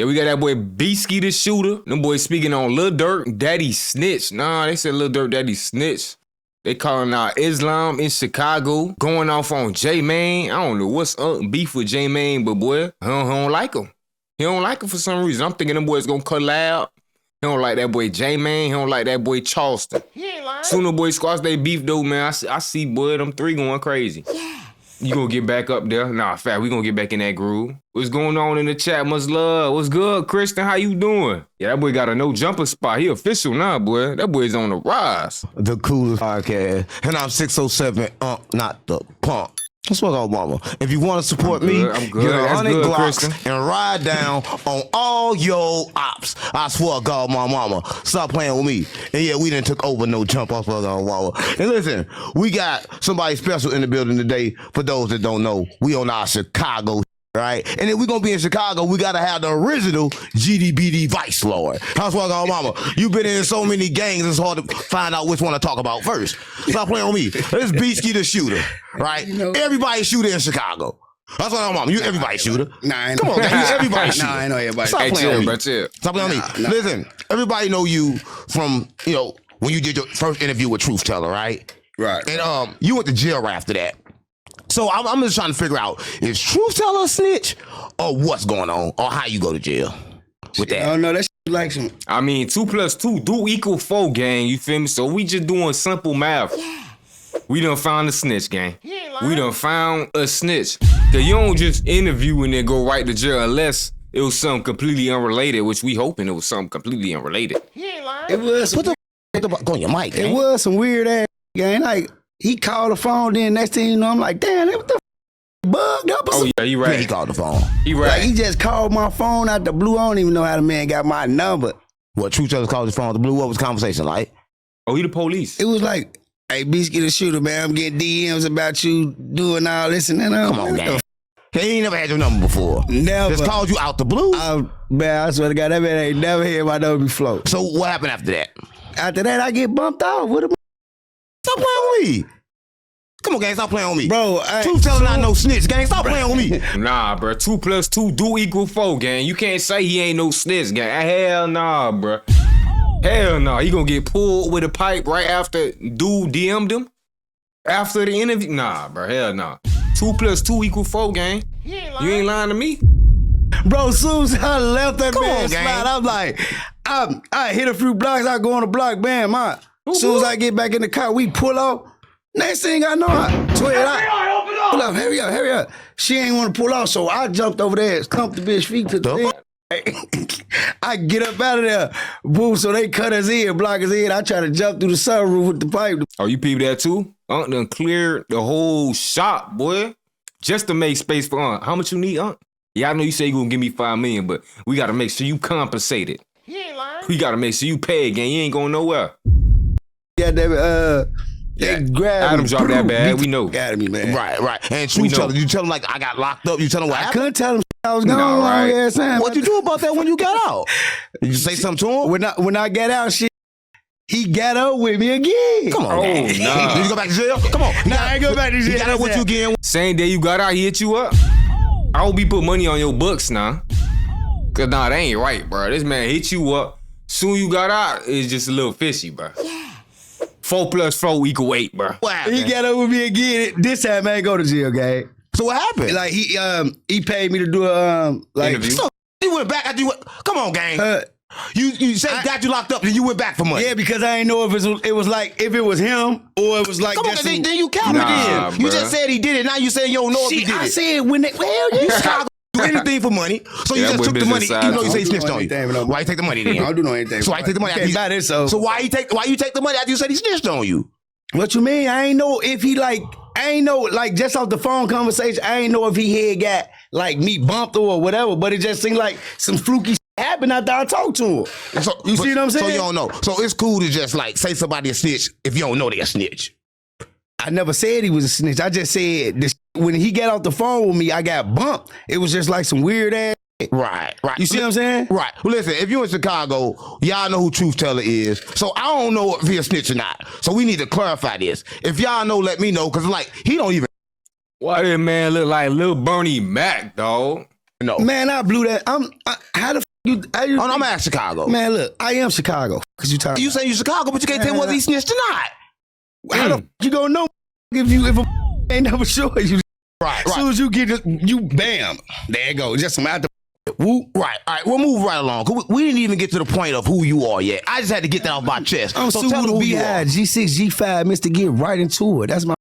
Yeah, we got that boy Beastie the shooter. Them boys speaking on Lil Durk, Daddy snitch. Nah, they said Lil Durk, Daddy snitch. They calling out Islam in Chicago, going off on J-Man. I don't know what's up beef with J-Man, but boy, he don't like him. He don't like him for some reason. I'm thinking them boys gonna collab. He don't like that boy J-Man. He don't like that boy Charleston. He ain't lying. Soon the boys squash they beef though, man. I see, boy, them three going crazy. Yeah. You gonna get back up there? Nah, fat, we gonna get back in that groove. What's going on in the chat? Much love. What's good, Christian? How you doing? Yeah, that boy got a no jumper spot. He official now, boy. That boy's on the rise. The coolest podcast. And I'm 607, not the punk. That's what I'm mama. If you want to support me, I'm good. Get 100 good, Glocks Christian. and ride down on all your ops. I swear to God, my mama. Stop playing with me. And yeah, we didn't took over no jump off of our mama. And listen, we got somebody special in the building today. For those that don't know, we on our Chicago, right? And if we're going to be in Chicago, we got to have the original GDBD Vice Lord. How's what God, mama? You've been in so many gangs, it's hard to find out which one to talk about first. Stop playing with me. This Beastie the shooter, right? Everybody shooter in Chicago. That's what I'm mama. You everybody shooter. Nah, I Come on, gang. You everybody shooter. Nah, I know everybody. Stop playing with me. Chill. Stop playing with me. Listen, everybody know you from, when you did your first interview with Truth Teller, right? Right. And you went to jail right after that. So I'm just trying to figure out, is Truth Teller a snitch or what's going on or how you go to jail with that? Oh, no, that shit like some... I mean, 2 + 2 do equal 4, gang. You feel me? So we just doing simple math. Yeah. We done found a snitch, gang. We done found a snitch. Cause you don't just interview and then go right to jail unless it was something completely unrelated, which we hoping it was something completely unrelated. He ain't lying. It was some... Go on your mic, gang. It was some weird ass, gang. Like, he called the phone, then next thing you know, I'm like, damn, what the bugged up or something? Oh, yeah, he right. Yeah, he called the phone. He right. Like, he just called my phone out the blue. I don't even know how the man got my number. What, Truth Teller called his phone out the blue? What was the conversation like? Oh, he the police. It was like, hey, Beastie the shooter, man, I'm getting DMs about you doing all this and that. Come on, gang. He ain't never had your number before. Never. Just called you out the blue? Man, I swear to God, that man ain't never heard my number before. So what happened after that? After that, I get bumped off with him. Stop playing with me. Come on, gang, stop playing with me. Bro, Truth Teller not no snitch, gang. Stop playing with me. Nah, bro. 2 + 2 do equal 4, gang. You can't say he ain't no snitch, gang. Hell nah, bro. Hell nah. He gonna get pulled with a pipe right after dude DM'd him? After the interview? Nah, bro. Hell nah. 2 + 2 = 4, gang. You ain't lying to me. Bro, as soon as I left that Come man on, gang. slide, I'm like, I hit a few blocks, I go on the block, bam, as soon as I get back in the car, we pull off. Next thing I know, pull up, hurry up. She ain't want to pull off, so I jumped over there, thumped the bitch feet to the thing. I get up out of there, boom, so they cut us in, block us in. I try to jump through the sunroof with the pipe. Oh, you peeped that too? Unc done cleared the whole shop, boy. Just to make space for Unc. How much you need, Unc? Yeah, I know you say you gonna give me $5 million, but we gotta make sure you compensated. He ain't lying. We gotta make sure you pay, gang. You ain't going nowhere. Yeah, they grabbed Adam me. dropped that bag. We know. Got me, man. Right. And Truth Teller, you tell him like I got locked up. You tell him what I happened? couldn't tell him I was gone. No, right. What'd you do about that when you got out? Did you say something to him? When I got out, he got up with me again. Come on, Oh, man. nah. Did you go back to jail? Come on. Nah, I ain't go back to jail. He got up with you again. Same day you got out, he hit you up. I hope he put money on your books now. Cause nah, that ain't right, bro. This man hit you up. Soon you got out, it's just a little fishy, bro. 4 + 4 = 8, bro. What happened? He got up with me again. This time I ain't go to jail, gang. So what happened? Like he paid me to do a Interview. So you went back after you went. Come on, gang. You said he got you locked up and you went back for money. Yeah, because I ain't know if it was like if it was him or it was like. Come on, just then you counted Nah, in. You bruh. just said he did it. Now you saying you don't know if he did I it. said when they You Chicago do anything for money, so you Yeah, just boy took the money, business even though you side. say he I don't snitched do on you. anything, no. Why you take the money then? I don't do no anything. So why you take the money? You can't buy this, so why you take the money after you said he snitched on you? What you mean? I ain't know if he I ain't know just off the phone conversation. I ain't know if he had got like me bumped or whatever. But it just seemed like some fluky happened after I talked to him. So, You see what I'm saying? So you don't know. So it's cool to just like say somebody a snitch if you don't know they a snitch. I never said he was a snitch. I just said when he got off the phone with me, I got bumped. It was just like some weird ass. Right. You see what I'm saying? Right. Well, listen, if you're in Chicago, y'all know who Truth Teller is. So I don't know if he a snitch or not. So we need to clarify this. If y'all know, let me know. Because, like, he don't even Why that man look like Lil Bernie Mac, dog? know. Man, I blew that. How the Oh, no, I'm at Chicago. Man, look, I am Chicago. Cause You say you Chicago, but you can't tell whether he snitched or not. how the you gonna know if a ain't never sure you? Right. As soon as you get it, you bam, there it goes. Just some out the whoop. Right, all right, we'll move right along. 'Cause we didn't even get to the point of who you are yet. I just had to get that off my chest. I'm so Super tell me who you B.I. are. G6, G5, Mr. Get right into it. That's my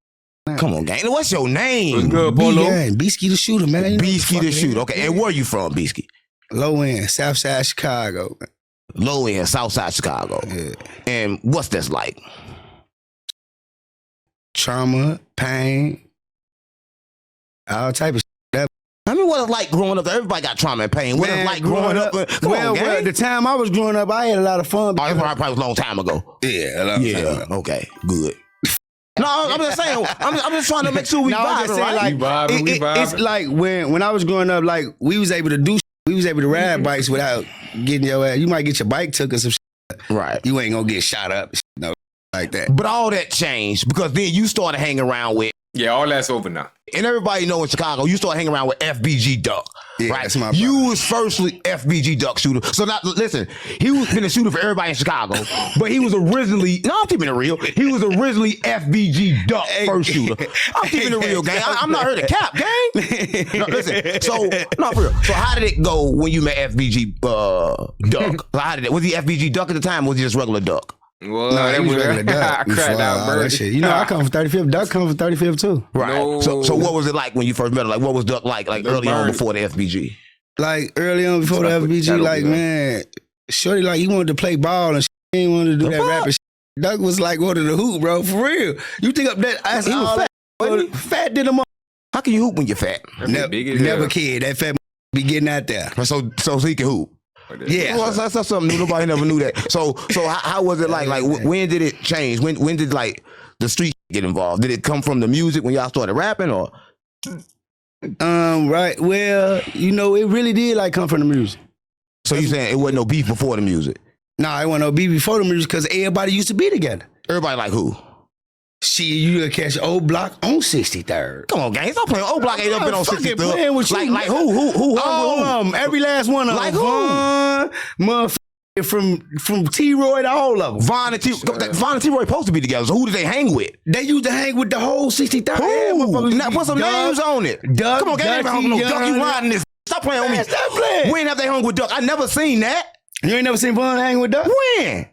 Come on, gang. What's your name? What's good, Polo? Beasky the shooter, man. You know Beasky the fuck Shooter. nigga. Okay, and where you from, Beasky? Low end, South Side Chicago. Low end, Southside Chicago. Yeah. And what's this like? Trauma, pain, all type of shit. I mean, what it's like growing up? Everybody got trauma and pain. What it's Man, like growing up? Come on, gang. well, the time I was growing up, I had a lot of fun. Oh, that's probably was a long time ago. Yeah, a long time Yeah. ago. Okay. Good. No, I'm just saying. I'm just trying to make sure we No, I'm vibing, just saying, right? like, We vibing. it's like when I was growing up, like we was able to do, we was able to ride bikes without getting your ass. You might get your bike took or some shit. Right. You ain't gonna get shot up, no, like that. But all that changed because then you started hanging around with, Yeah, all that's over now. and everybody know in Chicago, you started hanging around with FBG Duck. Yeah, right? that's my You brother. was firstly FBG Duck shooter. So now, listen, he was been a shooter for everybody in Chicago, but he was originally, no, I'm keeping it real. He was originally FBG Duck first shooter. I'm keeping it real, gang. I'm not here to cap, gang. No, listen, so, no, for real. So how did it go when you met FBG Duck? How did it, was he FBG Duck at the time or was he just regular Duck? Well, No, that he was was regular duck. I before cracked out all that bird. shit. You know, I come from 35th. Duck come from 35th too. Right. No. So what was it like when you first met him? Like what was Duck like The early on bird. before the FBG? Like early on before the That's what- FBG, that'll like be man, shorty like he wanted to play ball and shit. He ain't wanted to do The that fuck? rapping shit. Duck was like wanted to hoop, bro, for real. You think up that? That's He was all fat, that. wasn't he? Fat did him up. How can you hoop when you're fat? Big as Never hell. kid. That fat be getting out there. So he can hoop. Yeah. Well, that's something new. Nobody never knew that. So how was it like? Like when did it change? When did like the street get involved? Did it come from the music when y'all started rapping or? Right. Well, you know, it really did like come from the music. So you saying it wasn't no beef before the music? Nah, it wasn't no beat before the music because everybody used to be together. Everybody like who? See, you could catch Old Block on 63rd. Come on, gang. Stop playing. Old Block ain't up been on Fucking 60. playing with you, Like who hung with who? Every last one of Like them. who? Vaughn, motherfucker, from T-Roy to all of them. Vaughn and T-Roy supposed to be together. So who did they hang with? They used to hang with the whole 63rd. Yeah, Who? motherfuckers Now, put some Duck, names on it. Duck, Come on, gang. They ain't hung with no Dutty, Duck. You Young. riding this. Stop playing with me. Man, stop playing. When have they hung with Duck? I never seen that. You ain't never seen Vaughn hang with Duck? When?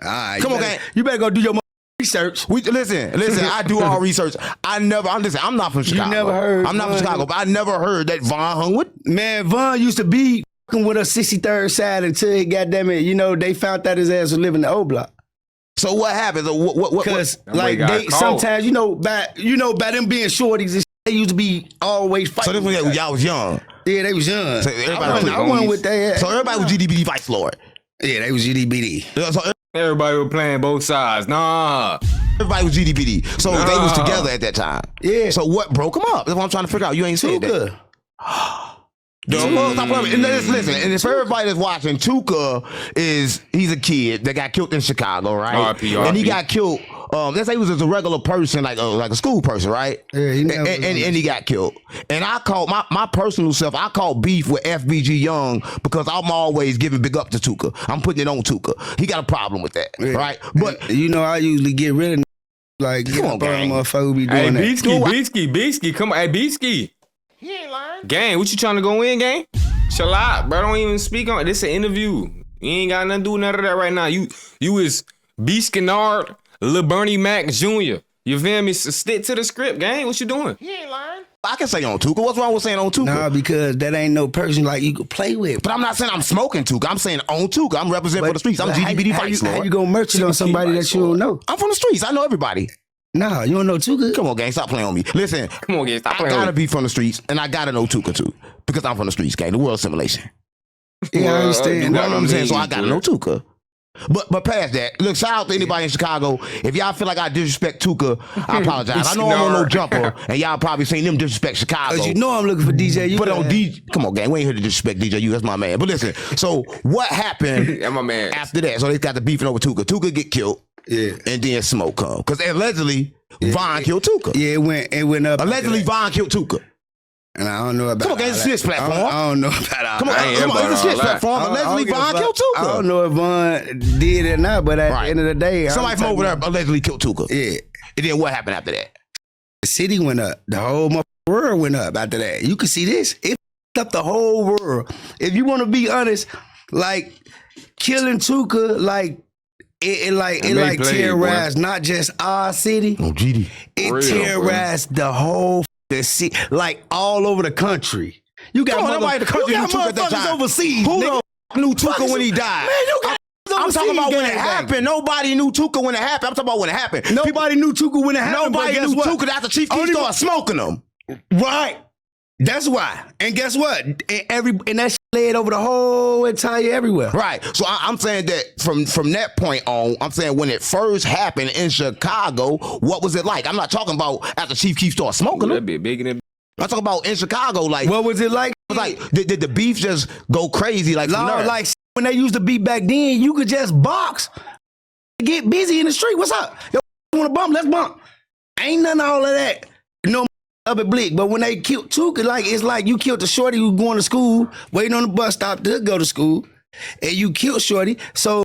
All right, Come you on, better- gang. You better go do your research. Listen. I do all research. I'm not from Chicago. never heard I'm not from Vaughn? Chicago, but I never heard that Vaughn hung with. Man, Vaughn used to be fucking with a 63rd side until he, goddamn it, you know, they found out his ass was living in the old block. So what happened? So what? Because That boy like got they caught. sometimes, by them being shorties, and shit, they used to be always So fighting. this when y'all was young. Yeah, they was young. So everybody I was wasn't with that. So everybody was GDBD Vice Lord. Yeah, they was GDBD. So Everybody was playing both sides. Nah. everybody was GDBD. So they was Nah. together at that time. Yeah. So what broke them up? That's what I'm trying to figure out. You ain't said that. Tuka. Stop playing. And listen, and if everybody that's watching, Tuka he's a kid that got killed in Chicago, right? R.I.P., And he R.I.P. got killed. Let's say he was just a regular person, like a school person, right? Yeah, he never and he got killed. And I called my personal self. I called beef with FBG Young because I'm always giving big up to Tuka. I'm putting it on Tuka. He got a problem with that, Yeah. right? But You know, I usually get rid of like Come get on, up on gang. motherfucker who be Hey, doing that. Beasky, come on. Hey, Beasky. he ain't lying. Gang, what you trying to go in, gang? Chill out, bro. Don't even speak on it. This an interview. You ain't got nothing to do with none of that right now. You is Beaskinard, Lil Bernie Mac Jr. You feel me? So stick to the script, gang. What you doing? He ain't lying. I can say on Tuka. What's wrong with saying on Tuka? Nah, because that ain't no person like you could play with. But I'm not saying I'm smoking Tuka. I'm saying on Tuka. I'm representing for the streets. I'm But GDBD how Vice you, how Lord. you gonna merch it on somebody that you don't know? I'm from the streets. I know everybody. Nah, you don't know too good. Come on, gang. Stop playing on me. Listen, Come on, gang. Stop I playing gotta with be from the streets, and I gotta know Tuka too, because I'm from the streets, gang. The world simulation. Yeah, I Well, understand. you You know got what I'm saying? So I mean, gotta bro. know Tuka. But past that, look, shout out to anybody in Chicago. If y'all feel like I disrespect Tuka, I apologize. I know I'm on no jumper, and y'all probably seen them disrespect Chicago. Cause you know I'm looking for DJ. You Put it know on that. DJ. Come on, gang. We ain't here to disrespect DJ. You, that's my man. But listen, so what happened That's my man. after that? So they got the beefing over Tuka. Tuka get killed, Yeah, and then smoke come. Because allegedly, Vaughn killed Tuka. yeah. It went up. Allegedly, Vaughn killed Tuka. And I don't know about Come on, gang, it's a snitch platform. I don't know about all Come on, that. come on, it's a snitch platform. Allegedly, Von killed Tuka. I don't know if Von did it or not, but at the end of the day, somebody from over there allegedly killed Tuka. Yeah. And then what happened after that? The city went up. The whole world went up after that. You can see this. It up the whole world. If you want to be honest, like killing Tuka, like it terrorized not just our city. Oh, GD. It terrorized the whole city, like all over the country. You got nobody in the country knew Tuka at that time. Overseas. Who knew Tuka when he died? Man, you got I'm talking about when it happened. Nobody knew Tuka when it happened. I'm talking about when it happened. Nobody knew Tuka when it happened. Nobody knew Tuka after Chief Keef started smoking them. Right. That's why. And guess what? And that shit led over the whole entire everywhere. Right. So I'm saying that from that point on, I'm saying when it first happened in Chicago, what was it like? I'm not talking about after Chief Keef started smoking them. That be big in it. I'm talking about in Chicago, like what was it like? It was like did the beef just go crazy like like when they used to beef back then, you could just box, get busy in the street. What's up? Yo, you want to bump? Let's bump. Ain't none of all of that. No up at Blick. But when they killed Tuka, like it's like you killed the shorty who going to school, waiting on the bus stop to go to school, and you killed shorty. So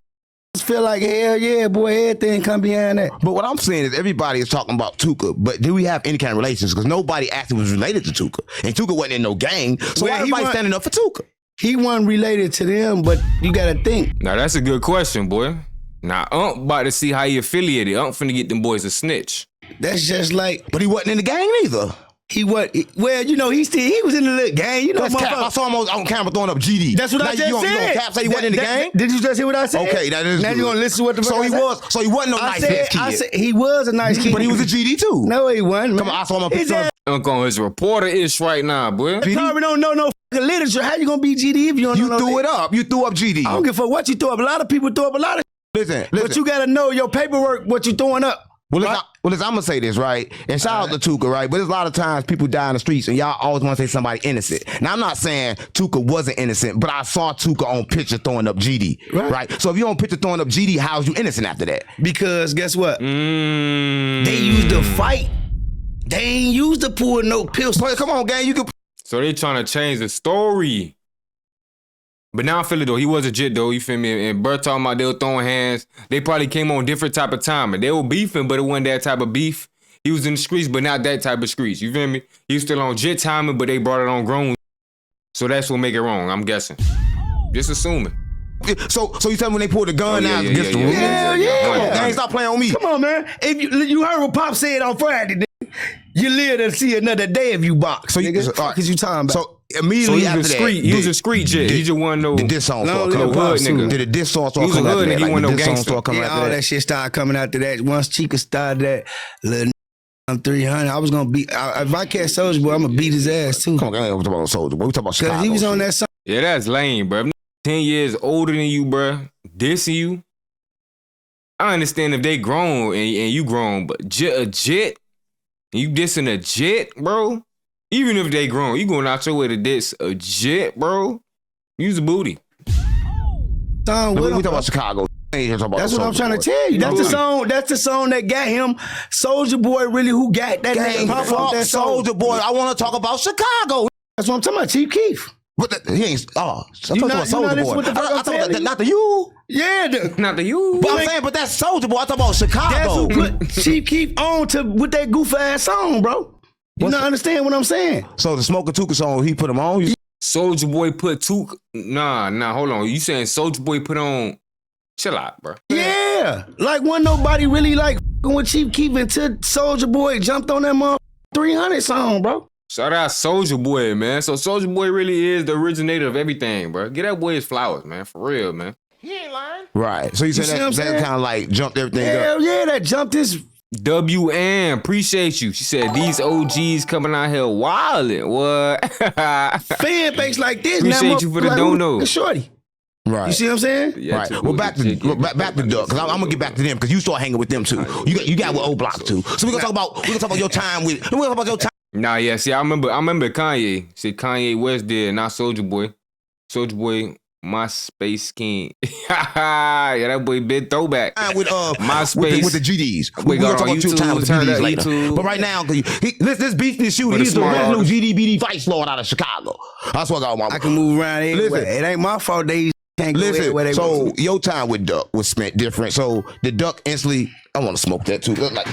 I feel like hell yeah, boy, everything come behind that. But what I'm saying is everybody is talking about Tuka, but do we have any kind of relations? Because nobody actually was related to Tuka, and Tuka wasn't in no gang. So why everybody standing up for Tuka? He wasn't related to them, but you gotta think. Now that's a good question, boy. Now about to see how he affiliated. Finna get them boys a snitch. That's just like, but he wasn't in the gang either. He was, well, you know, he was in the little gang. You know, I saw him on camera throwing up GD. That's what I just said. You gonna cap say he wasn't in the gang? Did you just hear what I said? Okay, that is now good. You gonna listen to what the fuck I said? So he wasn't no nice kid. I said he was a nice kid, but he was a GD too. No, he wasn't. Come on, I saw him on picture. Uncle is reporter-ish right now, boy. You probably don't know no fucking literature. How you gonna be GD if you don't know? You threw it up. You threw up GD. I don't give a fuck what you throw up. A lot of people throw up a lot of. Listen. But you gotta know your paperwork. What you throwing up. Well, I'm gonna say this, right? And shout out to Tuka, right? But there's a lot of times people die in the streets, and y'all always want to say somebody innocent. Now, I'm not saying Tuka wasn't innocent, but I saw Tuka on picture throwing up GD, right? So if you on picture throwing up GD, how's you innocent after that? Because guess what? They used to fight. They ain't used to pull no pills. Come on, gang, you can. So they trying to change the story. But now I feel it though. He was a jit though, you feel me? And Bert talking about they were throwing hands. They probably came on different type of timing. They were beefing, but it wasn't that type of beef. He was in the streets, but not that type of streets. You feel me? He was still on jit timing, but they brought it on grown. So that's what make it wrong, I'm guessing. Just assuming. So you tell me when they pulled the gun out against the room? Yeah. Gang, stop playing on me. Come on, man. If you heard what Pop said on Friday, nigga, you live to see another day if you box. So what you talking about? So immediately after that, he was a street jit. He just wasn't no diss song start coming hood nigga. Did the diss song start coming after that? He wasn't no gangster. All that shit started coming after that. Once Chica started that, little I'm 300. I was gonna beat. If I catch Soulja Boy, I'm gonna beat his ass too. Come on, we talking about Soulja Boy. We talking about Chicago. Cause he was on that song. Yeah, that's lame, bro. 10 years older than you, bro. Dissing you. I understand if they grown and you grown, but a jet, you dissing a jet, bro. Even if they grown, you going out your way to diss a jet, bro. Use a booty. We talking about Chicago. That's what I'm trying to tell you. That's the song. That's the song that got him. Soulja Boy, really, who got that name? Soulja Boy. I want to talk about Chicago. That's what I'm talking about. Chief Keef. But he ain't. I'm talking about Soulja Boy. I talking about not the you. Yeah, not the you. But I'm saying, but that's Soulja Boy. I talking about Chicago. That's who put Chief Keef on with that goof ass song, bro. You not understand what I'm saying? So the Smoke Tuka song, he put him on. Soulja Boy put Tuka. Nah, hold on. You saying Soulja Boy put on? Chill out, bro. Yeah, like when nobody really like with Chief Keef until Soulja Boy jumped on that mother 300 song, bro. Shout out Soulja Boy, man. So Soulja Boy really is the originator of everything, bro. Get that boy his flowers, man. For real, man. He ain't lying. Right. So you said that kind of like jumped everything up. Hell yeah, that jumped his. WM, appreciate you. She said these OGs coming out here wildin'. What? Fan base like this. Appreciate you for the don't-know. Shorty. Right. You see what I'm saying? Yeah, right. Well, back to Durk, because I'm gonna get back to them because you start hanging with them too. You got with old Block too. So we're gonna talk about your time with. We're gonna talk about your time. Nah, yeah. See, I remember Kanye. See, Kanye West did, not Soulja Boy. Soulja Boy My Space King. Yeah, that boy been throwback. With MySpace. with the GDs. We We're got gonna on talk about two times with the YouTube, GDs turn later. up YouTube. But right now, this beefy shooter, For the he's the small original artists. GDBD vice lord out of Chicago. That's what I got, mama. I can move around anywhere. Listen. It ain't my fault they can't go everywhere they So want to. your time with Duck was spent different. So the Duck instantly, I want to smoke that too. Look like,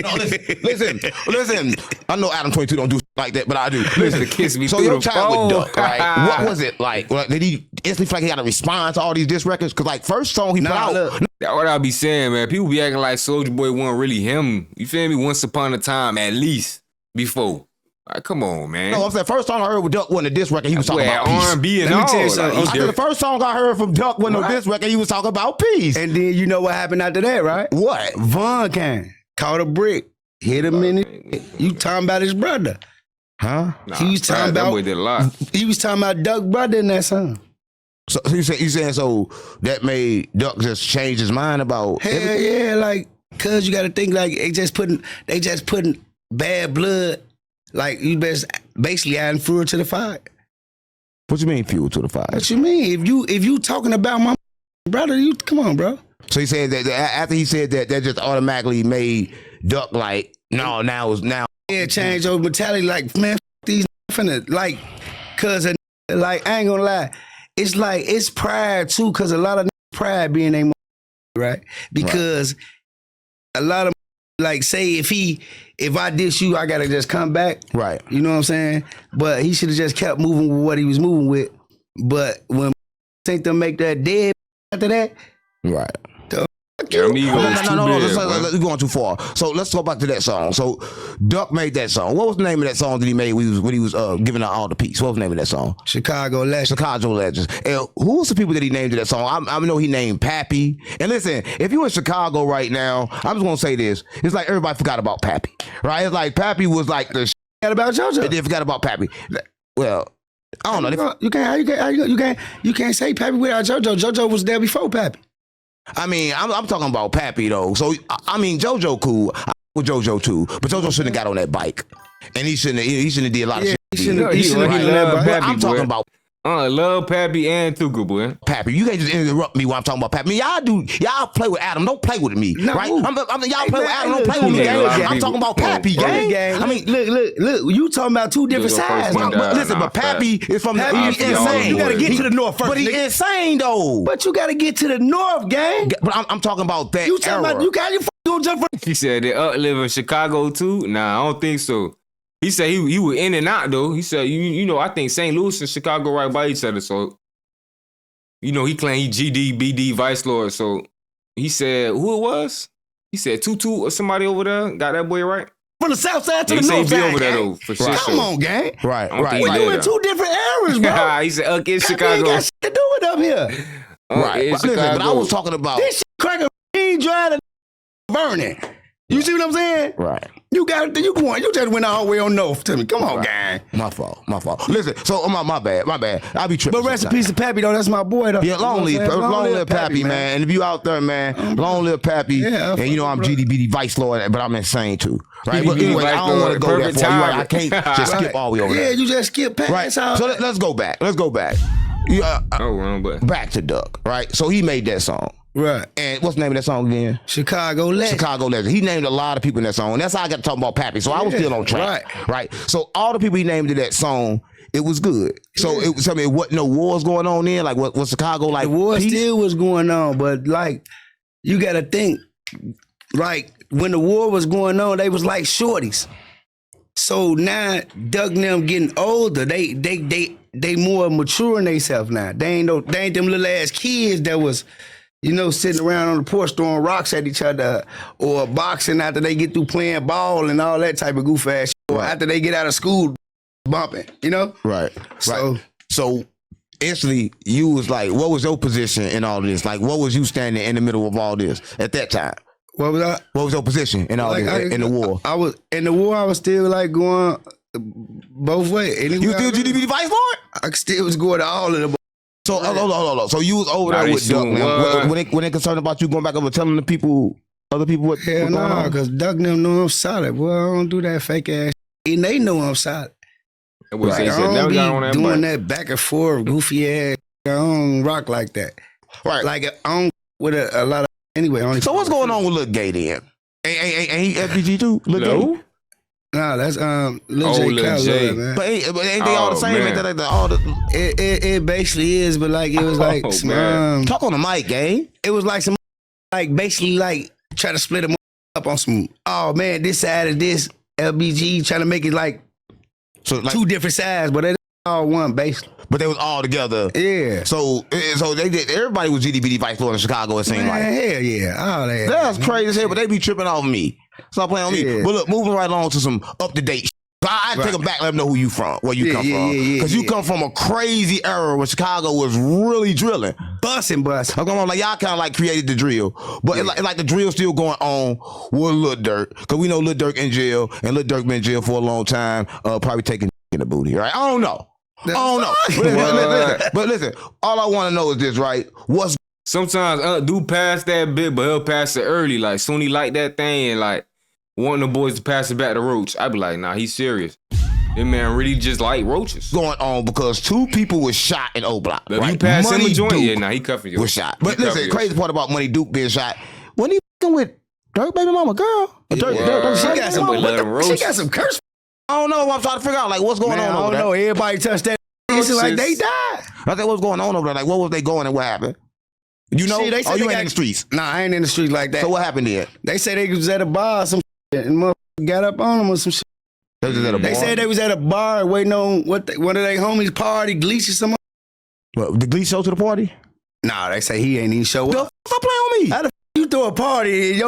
no, listen. I know Adam 22 don't do like that, but I do. Listen, Kiss me so through your the time phone. with Duck, right? What was it like? Did he instantly feel like he got to respond to all these diss records? Because like first song he put out, Look, That's what I be saying, man. People be acting like Soulja Boy wasn't really him. You feel me? Once upon a time, at least before. Like, come on, man. no, I'm saying first song I heard with Duck wasn't a diss record. He was talking about peace. R&B and Let me all. tell you something. Like, I said the first song I heard from Duck wasn't no diss record. He was talking about peace. and then you know what happened after that, right? What? Vaughn came, caught a brick, hit him in it. You talking about his brother? Huh? He was talking that about- boy did a lot. He was talking about Duck brother in that song. So you saying so that made Duck just change his mind about Hell everything? yeah, like, cause you gotta think like they just putting bad blood, like you best basically adding fuel to the fire. What you mean fuel to the fire? What you mean? If you talking about my brother, you come on, bro. So he said that after he said that just automatically made Duck like now. Yeah, change your mentality. Like, man, f- these finna like, cause like I ain't gonna lie, it's like it's pride too, cause a lot of pride being a right because a lot of like say if I diss you, I gotta just come back. Right. You know what I'm saying? But he should have just kept moving with what he was moving with. But when think to make that dead after that, Right. Your amigos too No, big, let's going too far. So let's go back to that song. So Duck made that song. What was the name of that song that he made when he was giving out all the peace? What was the name of that song? Chicago Legend. Chicago Legends. And who was the people that he named to that song? I know he named Pappy. And listen, if you in Chicago right now, I'm just gonna say this. It's like everybody forgot about Pappy, right? It's like Pappy was like the Forgot about JoJo. they forgot about Pappy. Well, I don't know. You can't say Pappy without JoJo. JoJo was there before Pappy. I mean, I'm talking about Pappy though. So I mean, JoJo cool. I with JoJo too, but JoJo shouldn't have got on that bike, and he shouldn't have did a lot of shit. He shouldn't He have loved got on that bike. Pappy, I'm talking boy. about Love Pappy and Tuka, boy. Pappy. You can't just interrupt me when I'm talking about Pappy. I mean, y'all play with Adam. Don't play with me, No. right? Y'all play with Adam. Don't play with look, me, look, gang. look, I'm look, talking about look, Pappy, look, gang. I mean, look. You talking about two different Look, sides. first one But down. listen, Nah, but Pappy is from the Pappy he's is insane. you gotta get to the north first. But he nigga. insane though. But you gotta get to the north, gang. But I'm talking about that You talking era. about you gonna jump from He said they live in Chicago too. Nah, I don't think so. He said he was in and out though. He said you know I think St. Louis and Chicago right by each other. So you know he claimed he GD BD Vice Lord. So he said who it was. He said Tutu or somebody over there got that boy right. the south side to Yeah, the he say north he be side. over there gang. though for sure. Come on, gang. Right, I don't right, think We he right. did. doing two different eras, bro. He said in Pappy ain't Chicago. got shit to do with up here. Right. In But listen, but I Chicago. was talking about This shit cracker ain't driving burning. You see what I'm saying? right. You just went all the way on north to me. Come on, gang. My fault. Listen, so my bad. I be tripping. But rest in sometimes. peace to Pappy though. That's my boy though. Yeah, long live Pappy, man. And if you out there, man, long live Pappy. Yeah, and you know I'm bro. GDBD Vice Lord, but I'm insane too. Right? But GDBD anyway, I don't want to Vice go Lord, that perfect far. You right, I timing. can't just skip all the way over Yeah, there. you just skip past. Right. How, So let's go back. Yeah, Oh, wrong button. back to Duck. Right. So he made that song. right. And what's the name of that song again? Chicago Legend. Chicago Legend. He named a lot of people in that song. And that's how I got to talk about Pappy. So I was Yeah, still on track. right. Right. So all the people he named to that song, it was good. So it was, I mean, what no wars going on then? Like what was Chicago like? The war peace? still was going on, but like you gotta think, like when the war was going on, they was like shorties. So now Doug and them getting older, they more mature in themselves now. They ain't them little ass kids that was, you know, sitting around on the porch throwing rocks at each other or boxing after they get through playing ball and all that type of goof ass shit. Or after they get out of school bumping, you know? Right. So- Right. So instantly you was like, what was your position in all this? Like what was you standing in the middle of all this at that time? What was I? What was your position in all this, in the war? I was in the war. I was still like going both ways. Anyway, You still GDBD Vice Lord? I still was going to all of them. So hold on. So you was over there Nah, with they Duck, soon man. was. When they concerned about you going back over telling the people, other people what Hell going no, on? because Doug and them know I'm solid. Boy, I don't do that fake ass shit. And they know I'm solid. That boy Like, said he I said don't never be got on that doing button. that back and forth goofy ass. I don't rock like that. Right. Like I don't with a lot of anyway. Only So what's going on with Lil Gay then? Ain't he FBG too? Lil Gay? No? Nah, that's Lil Oh, J. Lil Khaled, J. man. But ain't they all the Oh, same? man. Ain't they all the It basically is, but like it was like Oh, some, man. talk on the mic, gang? it was like some like basically like try to split them up on some. Oh man, this side of this LBG trying to make it like So like, two different sides, but it's all one basically. but they was all together. Yeah. So they did. Everybody was GDBD Vice Lord in Chicago. It seemed Man, like hell yeah, all that. that's crazy as hell. But they be tripping off me. Stop playing on me. Yeah. But look, moving right along to some up to date. I take them back. Let them know who you from, where you come from, because you come from a crazy era when Chicago was really drilling. Bussin'. I'm going like y'all kind of like created the drill, but it's like the drill still going on with Lil Durk, because we know Lil Durk in jail, and Lil Durk been in jail for a long time, probably taking in the booty, right? I don't know. But listen, all I want to know is this, right? Sometimes do pass that bit, but he'll pass it early. Like, soon he like that thing and like wanting the boys to pass it back to Roach. I be like, nah, he's serious. That man really just like roaches. going on because two people was shot in O Block. If Right? you pass him a joint, Duke yeah, nah, he cuffing you. was shot. But listen, the crazy part about Money Duke being shot, when he fucking with Durk baby mama girl, She got some. Boy, let him She roast. got some curse. I don't know what I'm trying to figure out. Like, what's going Man, on I over don't there? know. Everybody touched that. It's like they died. I think what's going on over there? Like, what was they going and what happened? You know? See, they Oh, said you they ain't got- in the streets. Nah, I ain't in the street like that. So what happened there? They say they was at a bar or some shit, and motherfucker got up on them or some shit. They was just at a They bar. said they was at a bar waiting on one of their homies party, Gleech or something. What, the Glee show to the party? Nah, they say he ain't even show The up. stop playing with me. How the you throw a party and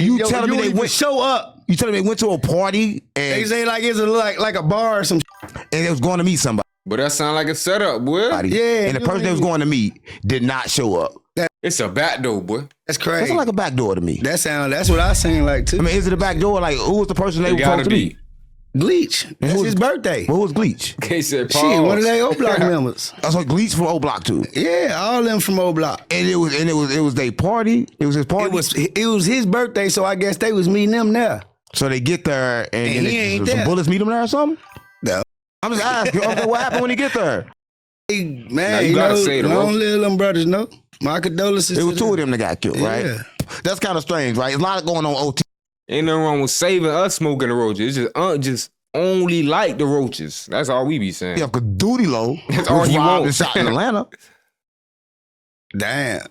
You telling me they even went- show up? You telling me they went to a party They and, say like it's like a bar or some shit. and they was going to meet somebody? But that sound like a setup, boy. Yeah, And the person they was going to meet did not show up. It's a back door, boy. That's That crazy. sounds like a back door to me. That's what I seen like too. I mean, is it a back door? Like, who was the person they It were supposed gotta to meet? be. Bleach. That's who his was- birthday. What was Gleech? K said pause. Shit, one of their O Block members. That's like Gleech from O Block too. Yeah, all them from O Block. And it was their party. It was his party. It was his birthday, so I guess they was meeting him there. So they get there and And he ain't some there. bullets meet him there or something. No. I'm just asking. Okay, what happened when he get there? Man, Now, you gotta say the long roast. live them brothers, no? My condolences. It was to two of them that got killed, right? Yeah. That's kind of strange, right? There's a lot going on OT. Ain't nothing wrong with saving us smoking the roaches. It's just only like the roaches. That's all we be saying. Yeah, because Duty Low That's all was he robbed wants. and shot in Atlanta. Damn.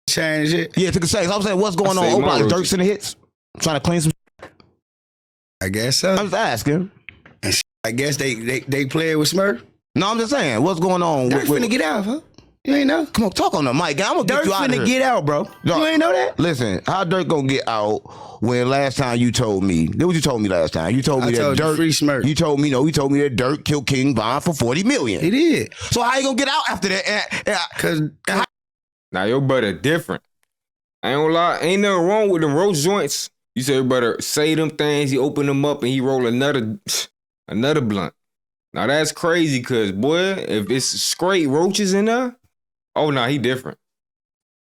Change it. Yeah, took a say. So I'm saying, what's going I on? saved O my Block, roaches. Durk's in the hits, trying to clean some. I guess so. I'm just asking. I guess they play with Smurf. No, I'm just saying, what's going on? Dirk finna get out, huh? You ain't know? Come on, talk on the mic. I'm gonna Dirk get you out of finna here. get out, bro. No. You ain't know that? Listen, how Dirk gonna get out when last time you told me? That what you told me last time. You told me I that told you Dirk. free Smurf. You told me you told me that Dirk killed King Von for $40 million. He did. So how you gonna get out after that? Cause Now your brother different. I ain't gonna lie, ain't nothing wrong with them roach joints. You say your brother say them things, he open them up and he roll another blunt. Now that's crazy, cause boy, if it's straight roaches in there, oh nah, he different.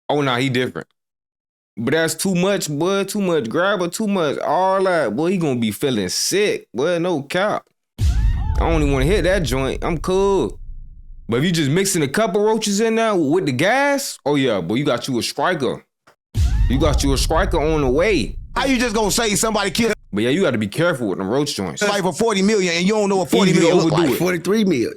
But that's too much, boy, too much grabber, too much all that. Boy, he gonna be feeling sick, boy, no cap. I don't even wanna hit that joint. I'm cool. But if you just mixing a couple roaches in there with the gas, oh yeah, boy, you got you a striker. You got you a striker on the way. How you just gonna say somebody killed But yeah, you got to be careful with them roach joints. somebody for $40 million and you don't know what $40 Easy to million look overdo like? it. 43 million.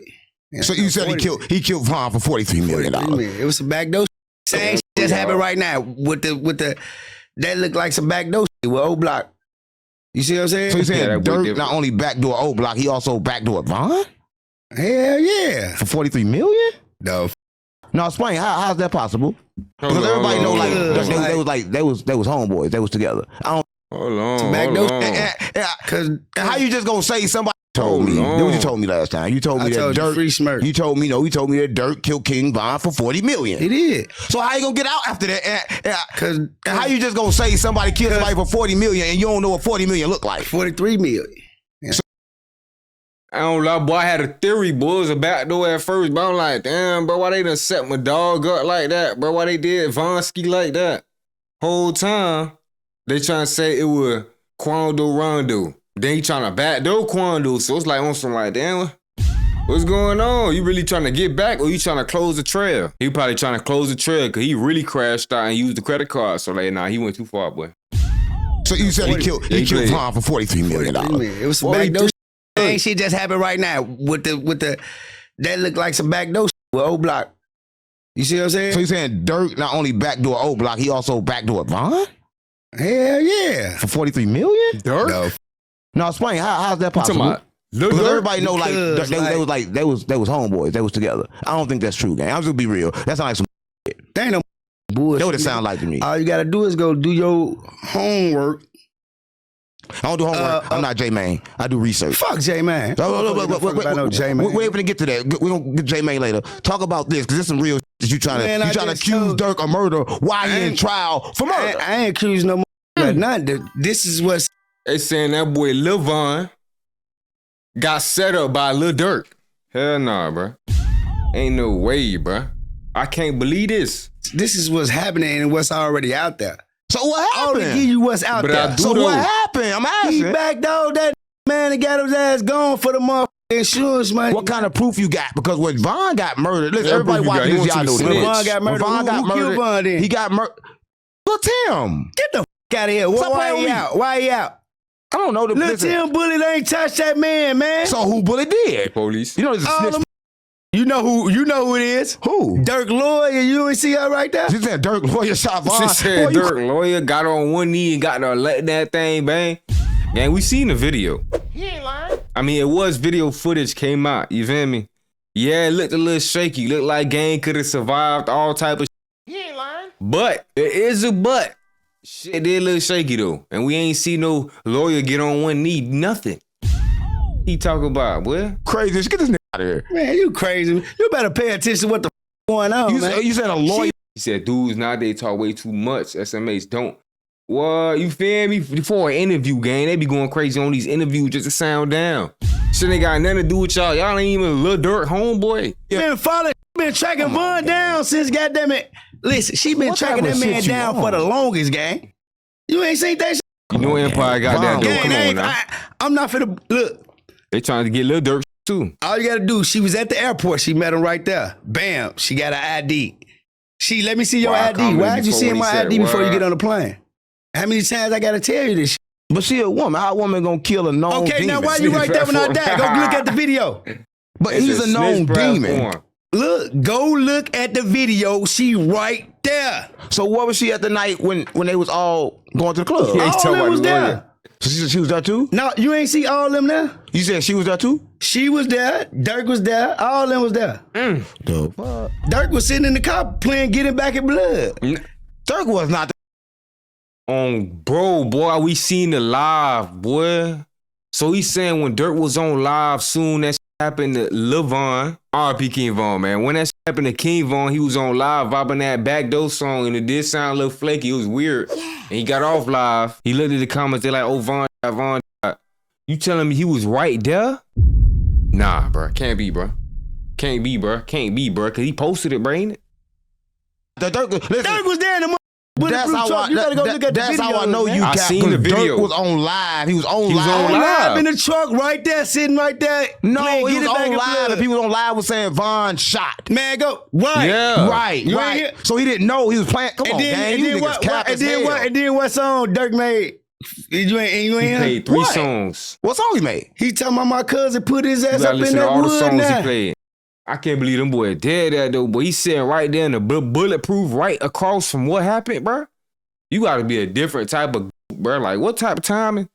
Yeah, So you said he killed Von for $43 million. 43 million. It was some backdoor. Same shit just happened right now with the that looked like some backdoor shit with O Block. You see what I'm saying? So you saying Yeah, that boy Dirk different. not only backdoor O Block, he also backdoor Von Hell yeah. for $43 million? No. No, explain how's that possible? Because Hold on, everybody know hold like on. they was homeboys. They was together. I don't. Hold on, Back hold door- on. Cause How you just gonna say somebody told me? Hold That what you on. told me last time. You told me I that told you Dirk. free Smurf. You told me that Dirk killed King Von for $40 million. He did. So how you gonna get out after that? Cause How you just gonna say somebody killed somebody for $40 million and you don't know what $40 million look like? 43 million. I don't know, boy. I had a theory, boy. It was a backdoor at first, but I'm like, damn, bro, why they done set my dog up like that, bro? Why they did Vonsky like that? Whole time, they trying to say it was Quando Rondo. Then he trying to backdoor Quando, so it's like on some like, damn, What's going on? You really trying to get back or you trying to close the trail? He probably trying to close the trail because he really crashed out and used the credit card. So like, nah, he went too far, boy. So you said he killed Vaughn for $43 million. It was some backdoor shit. Ain't shit just happened right now with the that look like some backdoor shit with old block. You see what I'm saying? So you saying Durk not only backdoor old block, he also backdoor Vaughn? Hell yeah. For $43 million? Durk? No, explain how's that possible? Because everybody know like they was homeboys. They was together. I don't think that's true, gang. I'm just gonna be real. That sounds like some shit. That ain't no bullshit. That's what it sound like to me. All you gotta do is go do your homework. I don't do homework. I'm not J-Man. I do research. Fuck J-Man. We're able to get to that. We're gonna get J-Man later. Talk about this, because there's some real shit you trying to accuse Durk of murder while he in trial for murder. I ain't accused no more. Nothing. This is what's they saying that boy Lil Von got set up by Lil Durk. Hell nah, bro. Ain't no way, bro. I can't believe this. This is what's happening and what's already out there. So what happened? I'll give you what's out there. So what happened? I'm asking. He backdoored that man and got his ass gone for the motherfucking insurance money. What kind of proof you got? Because when Von got murdered, listen, everybody watching this, y'all know this. When Von got murdered, who killed Von then? He got murdered. Lil Tim. Get the fuck out of here. Why he out? Why he out? I don't know. Lil Tim Bullet ain't touched that man. So who Bullet did? Police. You know this is a snitch. You know who it is? Who? Durk Lawyer. You ain't see her right there? She said Durk Lawyer shot Von. She said Durk Lawyer got on one knee and got to let that thing bang. Gang, we seen the video. He ain't lying. I mean, it was video footage came out. You feel me? Yeah, it looked a little shaky. Looked like Gang could have survived all type of shit. He ain't lying. But, there is a but. Shit did look shaky though. And we ain't see no lawyer get on one knee. Nothing. He talk about, boy. Crazy. Get this nigga out of here. Man, you crazy. You better pay attention to what the going on, man. You said a lawyer. He said, dudes nowadays talk way too much. SMH don't. What? You feel me? Before an interview, gang, they be going crazy on these interviews just to sound down. Shit ain't got nothing to do with y'all. Y'all ain't even Lil Durk homeboy. Been tracking Von down since goddamn it. Listen, she been tracking that man down for the longest, gang. You ain't seen that shit? You know Empire got that though. Come on now. I'm not finna look. They trying to get Lil Durk too. All you gotta do, she was at the airport. She met him right there. Bam. She got an ID. Let me see your ID. Why'd you see my ID before you get on the plane? How many times I gotta tell you this shit? But she a woman. How a woman gonna kill a known demon? Okay, now why you right there when I die? Go look at the video. But he's a known demon. Look, go look at the video. She right there. So what was she at the night when they was all going to the club? All them was there. So she was there too? No, you ain't see all them there? You said she was there too? She was there. Durk was there. All them was there. The fuck? Durk was sitting in the car playing Get It Back in Blood. Durk was not boy, we seen the live, boy. So he's saying when Durk was on live soon, that shit happened to Lil Von, R.P. King Von, man. When that shit happened to King Von, he was on live vibing that backdoor song, and it did sound a little flaky. It was weird. Yeah. And he got off live. He looked at the comments. They're like, oh, Von. You telling me he was right there? Nah, bro. Can't be, bro. Can't be, bro. Because he posted it, bro, ain't it? Durk was there in the That's how you gotta go look at the video. That's how I know you got. I seen the video. Durk was on live. He was on live in the truck right there, sitting right there. No, he was on live. And people on live was saying Von shot. Man, go right. Yeah. Right. So he didn't know he was playing. Come on, gang. And then what song Durk made? You ain't he played 3 songs. What song he made? He talking about my cousin put his ass up in that all wood the songs now. he played. I can't believe them boy dead that though, boy. He sitting right there in the bulletproof right across from what happened, bro. You gotta be a different type of bro. Like what type of timing?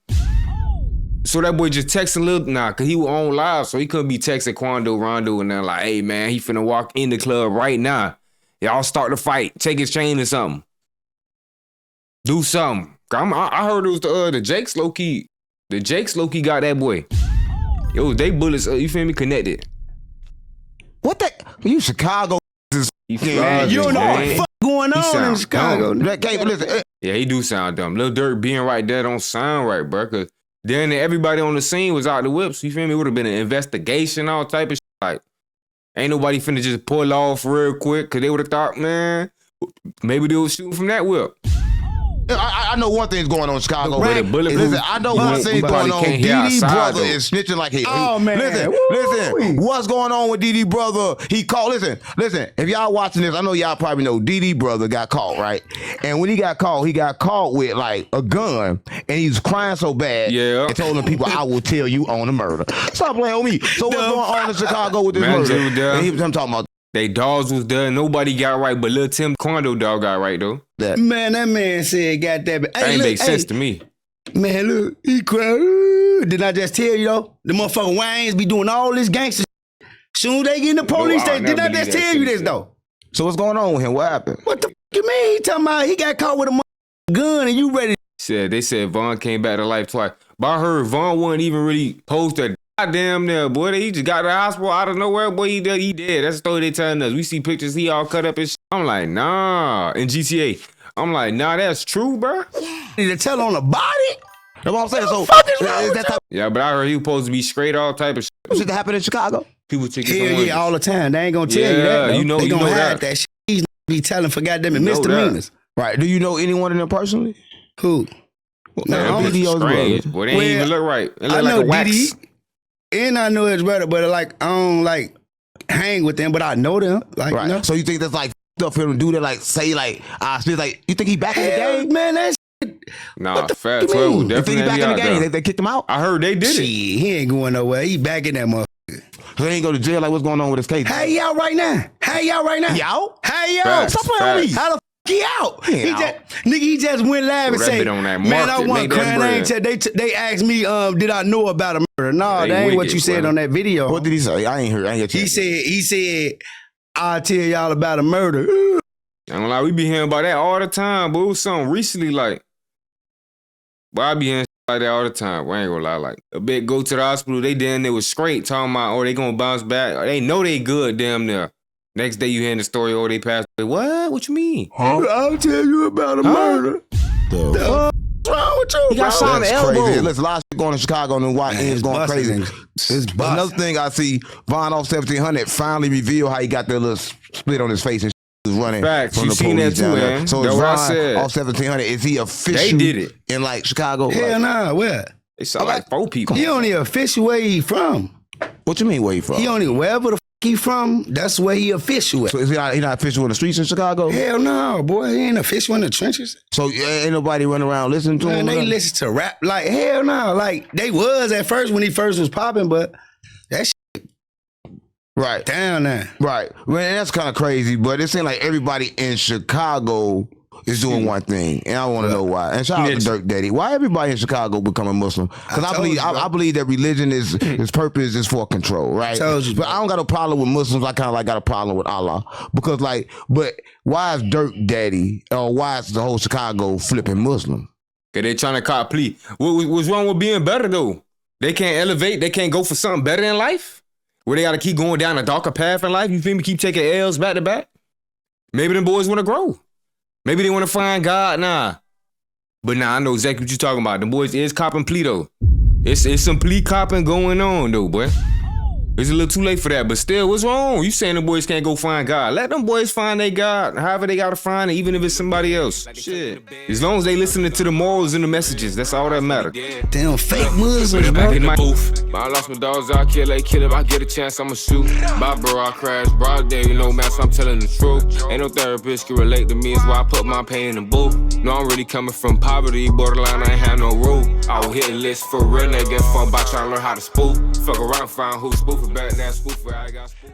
So that boy just texting cause he was on live, so he couldn't be texting Quando, Rondo, and they're like, hey man, he finna walk in the club right now. Y'all start the fight, take his chain or something. Do something. I heard it was the Jakes low key. The Jakes low key got that boy. Yo, they bullets, you feel me, connected. What the? You Chicago. You don't know what the fuck going on in Chicago. Yeah, he do sound dumb. Lil Durk being right there don't sound right, bro. Cause then everybody on the scene was out the whips. You feel me? It would have been an investigation, all type of shit. Like, ain't nobody finna just pull off real quick. Cause they would have thought, man, maybe they was shooting from that whip. I know one thing's going on in Chicago. The rap- Listen, I know one thing's going on. can't hear DD outside, brother though. is snitching like hell. Oh, man. Listen. What's going on with DD brother? He called. Listen. If y'all watching this, I know y'all probably know DD brother got caught, right? And when he got caught with like a gun, and he was crying so bad. Yeah. And told them people, I will tell you on the murder. Stop playing with me. So what's going on in Chicago with this murder? And he was talking about. They dogs was there. Nobody got right, but Lil Tim Quando dog got right though. Man, that man said, got that. That ain't make sense to me. Man, look, he cried. Didn't I just tell you though? The motherfucking Waynes be doing all this gangster shit. Soon as they get in the police station, didn't I just tell you this though? So what's going on with him? What happened? What the you mean? He talking about he got caught with a gun and you ready? They said Vaughn came back to life twice. But I heard Vaughn wasn't even really supposed to goddamn there, boy. He just got to the hospital out of nowhere, boy. He dead. That's the story they telling us. We see pictures, he all cut up and shit. I'm like, nah. In GTA. I'm like, nah, that's true, bro. Need to tell on the body? That's what I'm saying. So Yeah, but I heard he was supposed to be straight all type of shit. shit that happened in Chicago? People took Yeah, all the time. They ain't gonna tell you that. Though. You know, they gonna hide that. that shit. He's be telling for goddamn it, You know misdemeanors. Right. Do you know anyone in them personally? Who? No, That only bitch Dio's strange. brother. Boy, they ain't even look right. It look I like know a wax. DD, and I know his brother, but like I don't like hang with them, but I know them. Like, Right. you know? So you think that's like stuff for him to do that? Like say like you think he back in the Hell, game? man, that's Nah, you Fat mean? 12 was You think he definitely back in the out game? there. They kicked him out. I heard they did shit. it. He ain't going nowhere. He back in that motherfucker. So he ain't go to jail. Like what's going on with his case? Hey, y'all right now. Hey, y'all right now. He out? Hey, y'all. Facts, Stop playing with me. facts. How the he out? He out. He just went live and Rub say, it on that man, I market, want make that crying. I ain't bread. they asked me, did I know about a murder? No, They that ain't what wicked, you said bro. on that video. What did he say? I ain't heard. I ain't get you. He said, I'll tell y'all about a murder. I ain't gonna lie, we be hearing about that all the time, but it was something recently like, but I be hearing shit like that all the time. I ain't gonna lie, like a bit go to the hospital, they damn near was straight talking about, oh, they gonna bounce back. They know they good damn near. Next day you hearing the story, oh, they passed away. What? What you mean? I'll tell you about a murder. What's wrong with you, He got bro? shot in the That's elbow. crazy. There's a lot of shit going on in Chicago and why it's going busting. crazy. It's busting. Another thing I see, Von off 1700 finally revealed how he got that little split on his face and was running Facts. from You the seen police that too, down there. man. So That's is what I Von said. off 1700, is he official They did it. in like Chicago? Hell Like, nah, where? They saw like 4 people. He only official where he from. what you mean where he from? He only wherever the he from, that's where he official at. So is he not official in the streets in Chicago? Hell no, boy. He ain't official in the trenches. So ain't nobody running around listening to Man, him? they or listen to rap. Like, hell no. Like, they was at first when he first was popping, but that shit right. down there. Right. Man, that's kind of crazy, but it seems like everybody in Chicago is doing one thing, and I want to know why. And shout out to Durk Daddy. Why everybody in Chicago becoming Muslim? Because I told believe you, bro. I believe that religion is its purpose is for control, right? Told you, but bro. I don't got a problem with Muslims. I kind of like got a problem with Allah because but why is Durk Daddy or why is the whole Chicago flipping Muslim? Cause they trying to cop plea. What's wrong with being better though? They can't elevate. They can't go for something better in life. Where they got to keep going down a darker path in life. You feel me? Keep taking L's back to back. Maybe them boys want to grow. Maybe they want to find God. Nah. But nah, I know exactly what you talking about. Them boys is copping plea though. It's some plea copping going on though, boy. It's a little too late for that, but still, what's wrong? You saying the boys can't go find God. Let them boys find their God, however they gotta find it, even if it's somebody else. Shit. As long as they listening to the morals and the messages, that's all that matters. Damn fake Muslims, Back bro. in the booth. I lost my dogs, I kill if I get a chance, I'ma shoot. Bye, bro, I crash. Broad day, you know, man, so I'm telling the truth. Ain't no therapist can relate to me, it's why I put my pain in the booth. No, I'm really coming from poverty, borderline, I ain't have no rule. I will hit a list for real, they get fun by trying to learn how to spoof. Fuck around, find who spoof it better than spoof where I got spoof.